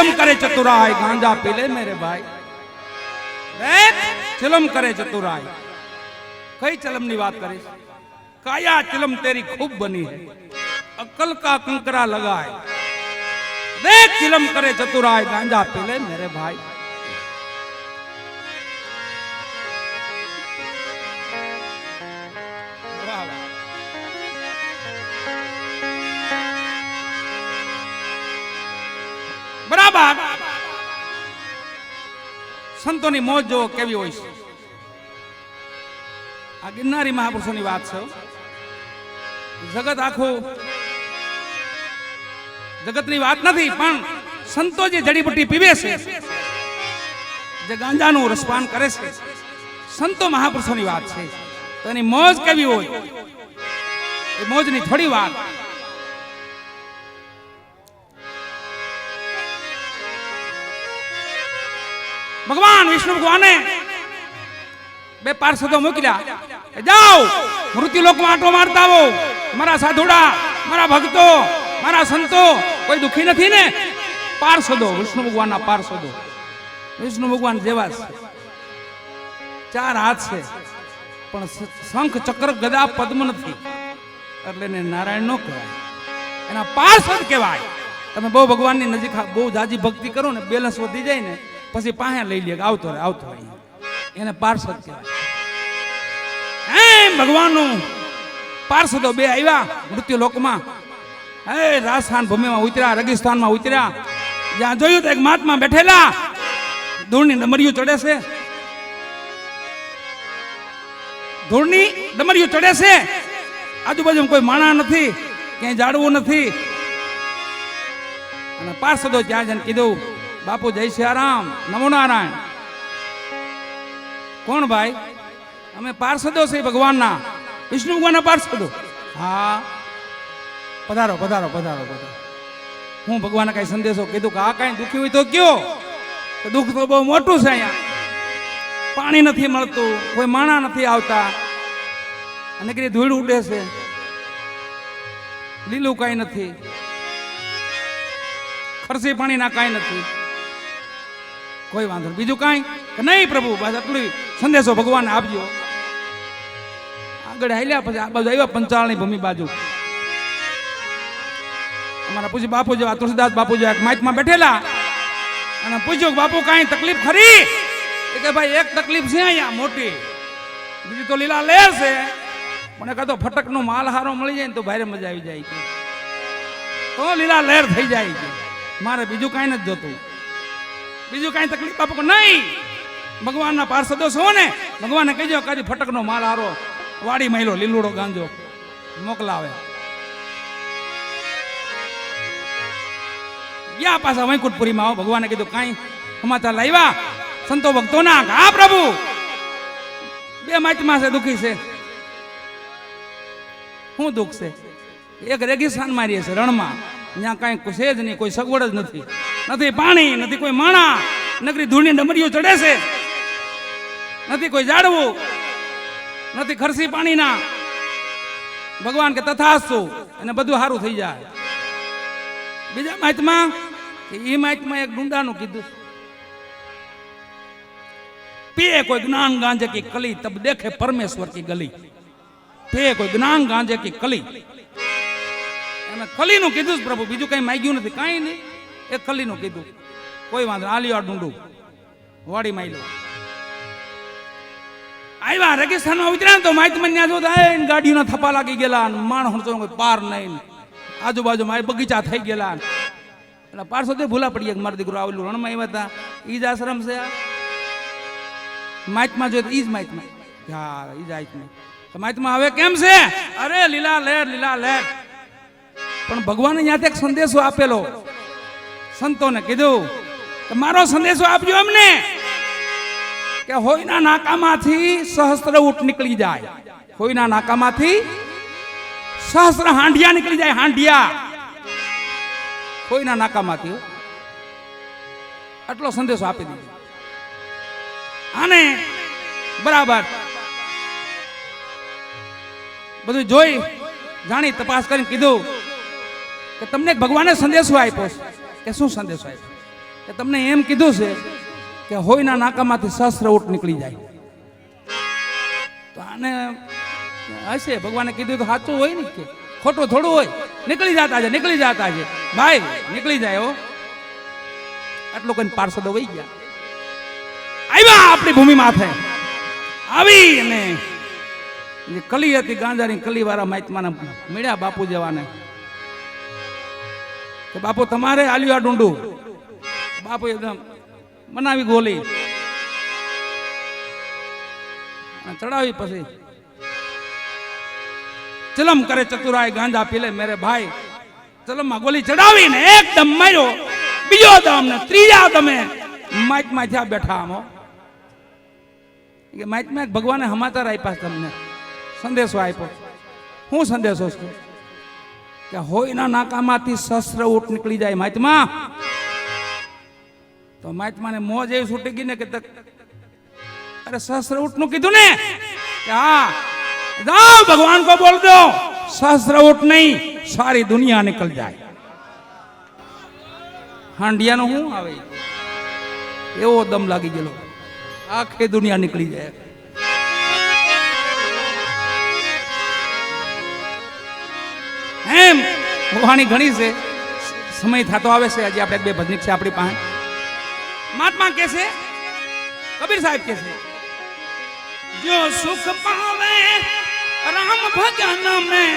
चिलम करे चतुराई गांजा पी ले मेरे भाई देख चिलम करे चतुराई कई चिलम नी बात करी काया चिलम तेरी खूब बनी है अक्ल का कंकरा लगाए देख चिलम करे चतुराई गांजा पी ले मेरे भाई बराबर संतों की मौज जो केवी होय छे आ गिरनारी महापुरुषों की बात छे जगत आखो जगत की बात नहीं पण संतो जे जड़ीबूटी पीवे छे जे गांजा नु रसपान करे छे संतो महापुरुषों की बात छे तो एनी मौज केवी होय ए मौज नी थोड़ी बात भगवान विष्णु भगवान ने बे पार्षदों मोकल्या जाओ मृत्यु लोक में आटो मारता हो मारा साधुड़ा मारा भक्तो मारा संतो कोई दुखी नहीं ने पार्षदों विष्णु भगवान ना पार्षदों विष्णु भगवान जेवा चार हाथ से पण शंख चक्र गदा पद्म नहीं એટલે ને નારાયણ નો કહેવાય એના પાર્ષદ કહેવાય તમે બહુ ભગવાનની નજીક બહુ જાજી ભક્તિ કરો ને બેલેન્સ વધી જાય ને પછી પાહે લઈ લે આવતો રહે એને પાર્ષદ કહેવાય એમ ભગવાનનું પાર્ષદો બે આવ્યા મૃત્યુ લોકમાં હે રાજસ્થાન ભૂમિમાં ઉતર્યા રેગિસ્તાનમાં ઉતર્યા જ્યાં જોયું તો એક મહાત્મા બેઠેલા ધૂળની ડમરીઓ ચડે છે ધૂળની ડમરીઓ ચડે છે આજુબાજુ કોઈ માણા નથી ક્યાંય જાડવું નથી અને પાર્ષદો ત્યાં જઈને કીધું बापू जय सियाराम नमो नारायण कौन भाई हमें पार्षदों से भगवान ना विष्णु भगवान ना पार्षदो हाँ पधारो पधारो पधारो पधारो हूँ भगवान कई संदेशो कीधु आ कई दुखी हुई तो क्यों तो दुख तो बहुत मोटू है अँ पानी नहीं मळतुं कोई माणा नहीं आवता अने कई धूळ उडे से लीलू कई नहीं खरसी पानी ना कई नहीं कोई वांधो बीजू कई नहीं प्रभु बस आटली संदेशो भगवान आपजो आगळ हाल्या पछी आ बाजू आव्या पंचाळनी भूमि बाजू अमारा पूछी बापू जेवा तुलसीदास बापू जेवा माइकमां बैठेला अने पूछ्यो बापू कई तकलीफ खरी के भाई एक तकलीफ छे अहींया मोटी बीजी तो लीला लेर छे पण का तो फटकनो माल हारो मळी जाय तो भारे मजा आवी जाय तो लीला लेर थई जाय मारे बीजू कई नथी जोतुं बीजू कई तकलीफ बापू को नहीं भगवान ना पार्षदो छो ने भगवान ने कहीजो कदी फटकनो माल हारो वाड़ी महिलो लीलूड़ो गांजो मोकलावे या पासा वैकुंठपुरी में आओ भगवान ने कीधुं कई समाचार लाव्या संतो भक्तो ना हा प्रभु बे माइटमा से दुखी से हूँ दुख से एक रेगिस्तान में रहे रण में ત્યાં કઈ છે જ નહીં કોઈ સગવડ જ નથી નથી પાણી નથી કોઈ માણા નકરી ધૂળની ડમરીઓ ચડે છે નથી કોઈ ઝાડવું નથી ખરસી પાણીના ભગવાન કે તથાસ્તુ અને બધું સારું થઈ જાય બીજા માહિતમાં એ માહિતમાં એક ડુંડાનું કીધું पिए कोई ज्ञान गांजे की कली तब देखे परमेश्वर की गली पिए कोई ज्ञान गांजे की कली कली नु कीधु प्रभु बीजू कई मांग्यू नहीं कई नहीं एक कली नु कीधु कोई वांधो आलियो ढूंढू वाड़ी माइलो आया रेगिस्तान में उतरा तो माइक में जो गाड़ी ना थप्पा लागी गया माणस कोई पार नहीं आजूबाजू में बगीचा थी गया એટલે પારસો તે ભૂલા પડી મારો દીકરો આવેલું રણમાં આવ્યા હતા ઈ જ આશ્રમ છે માઇકમાં જો ઈ જ માઇકમાં હા ઈ જ આઈકમાં તો માઇકમાં હવે કેમ છે અરે લીલા લહેર પણ ભગવાને ત્યાંથી એક સંદેશો આપેલો સંતોને કીધું કે મારો સંદેશો આપજો અમને કે હોયના નાકામાંથી સહસ્ત્ર ઊંટ નીકળી જાય હોયના નાકામાંથી સહસ્ત્ર હાંડિયા નીકળી જાય હાંડિયા कोई ना नाका माथी आटलो संदेशो आपी दीधो आने बराबर बधुं जोई जाणी तपास करीने कीधुं के तमने भगवाने संदेशो आप्यो के शुं संदेशो आप्यो કે તમને એમ કીધું છે કે હોયના નાકામાંથી શસ્ત્ર ઊંટ નીકળી જાય. તો આને હશે ભગવાને કીધું તો સાચું હોય ને કે ખોટું થોડું હોય. નીકળી જતા છે ભાઈ, નીકળી જાય હો. આટલું કઈ પાર્ષદો વહી ગયા, આવ્યા આપણી ભૂમિ માથે આવી અને જે કલી હતી ગાંજાની કલી વાળા મહાત્માને મળ્યા બાપુ જેવાને કે બાપુ તમારે આલ્યું આ ડુંડું. બાપુ એકદમ બનાવી ગોલી ચડાવી, પછી ચલમ કરે ચતુરાય ગાંજા પીલે મેરે ભાઈ. ચલમમાં ગોલી ચડાવીને એકદમ માર્યો, બીજો દમ ને ત્રીજા દમે માઇકમાં થયા બેઠા. આમો કે માઇકમાં ભગવાને સમાચાર આપ્યા, તમને સંદેશો આપ્યો. શું સંદેશો છે કે હોયના નાકામાંથી શસ્ત્ર ઊંટ નીકળી જાય માઇકમાં. તો માઇકમાં ને મોજ એવી છૂટી ગઈ ને કે અરે શસ્ત્ર ઊંટ નું કીધું ને કે હા जाओ भगवान को बोल दो सहस्र ऊंट नहीं सारी दुनिया निकल जाए. हांडिया नो हूं आवे एवो दम लागी गेलो, आखी दुनिया निकली जाए. एम वाणी घणी से समय थतो आवे से. हजी आपणे बे भजनिक से आपणी पासे महात्मा के से कबीर साहब के से जो सुख पावे राम भजन में,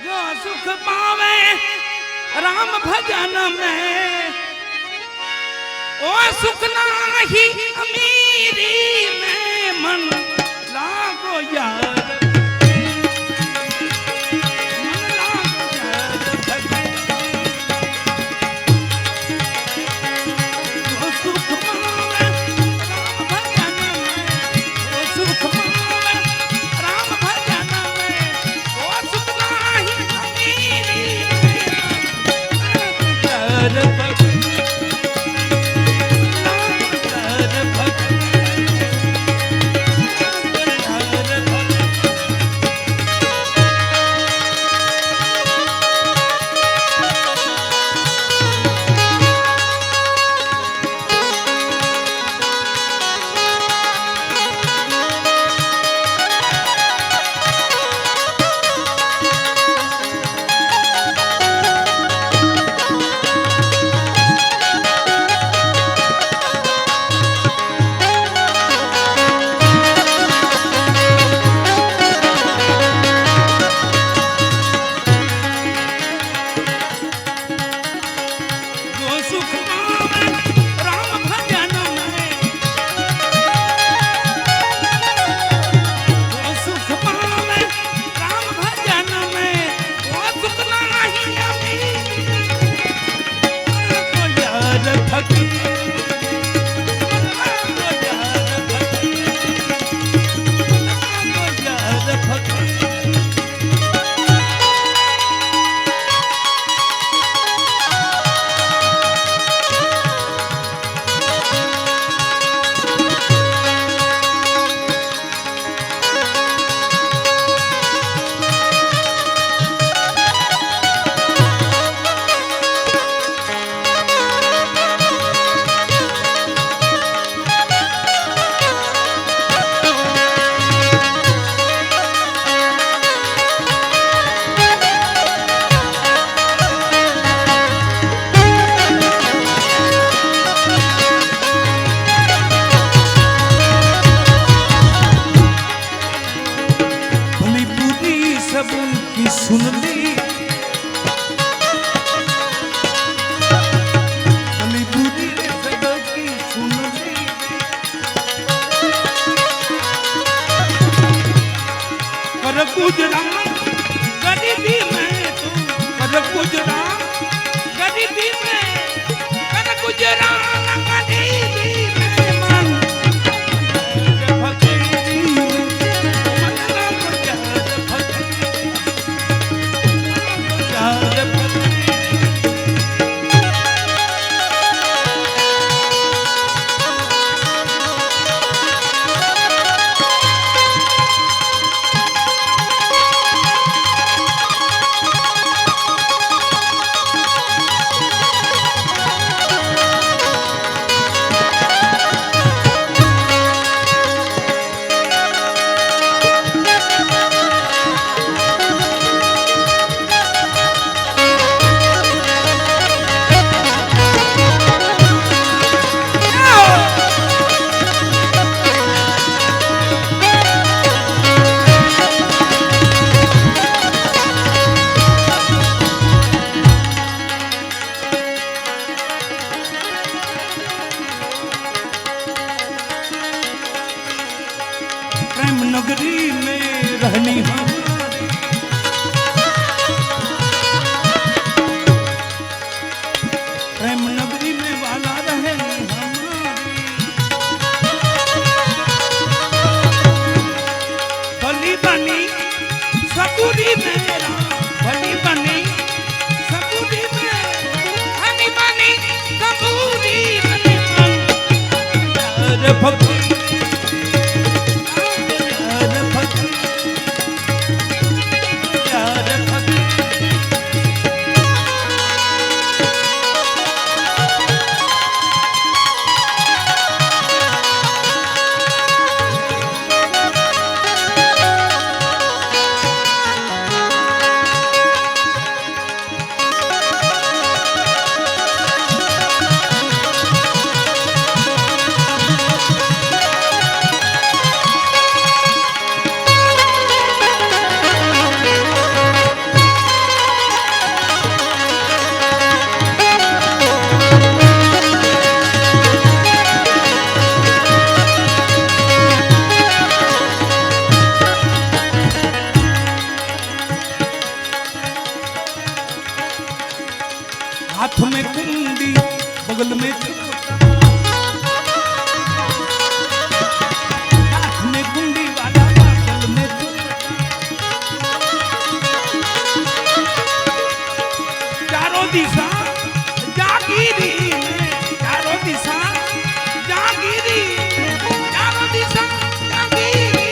जो सुख पावे राम भजन में, ओ सुख नाही अमीरी में मन लागो यार. सुन ली बुरी की सुन ली कर गुजरात गरीबी में तू कर गुजरात गरीबी में कर गुजरात गरीबी में मन हमारी प्रेम नगरी में वाला रहे हमारी भली बनी सकुरी मेरा भली बनी सकुरी में हनी बनी सकुरी अरे भक्ति अरे भक्ति अरे भक्ति हाथ में कुंडी बगल में हाथ में कुंडी वाला बगल में चारों दिशा जागीरी चारों दिशा जागीरी चारों दिशा जागीरी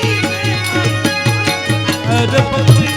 अरे भक्ति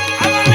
ભજા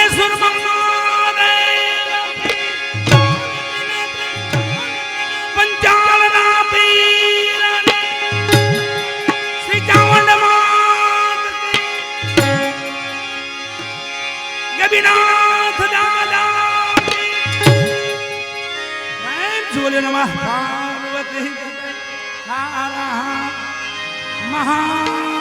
વિઘ્નેશ્વર મહાદેવ પંચાલના પીર શ્રી ચાવંડ માત ગબીનાથ દાદા બોલે નમઃ પાર્વતી હર હર મહા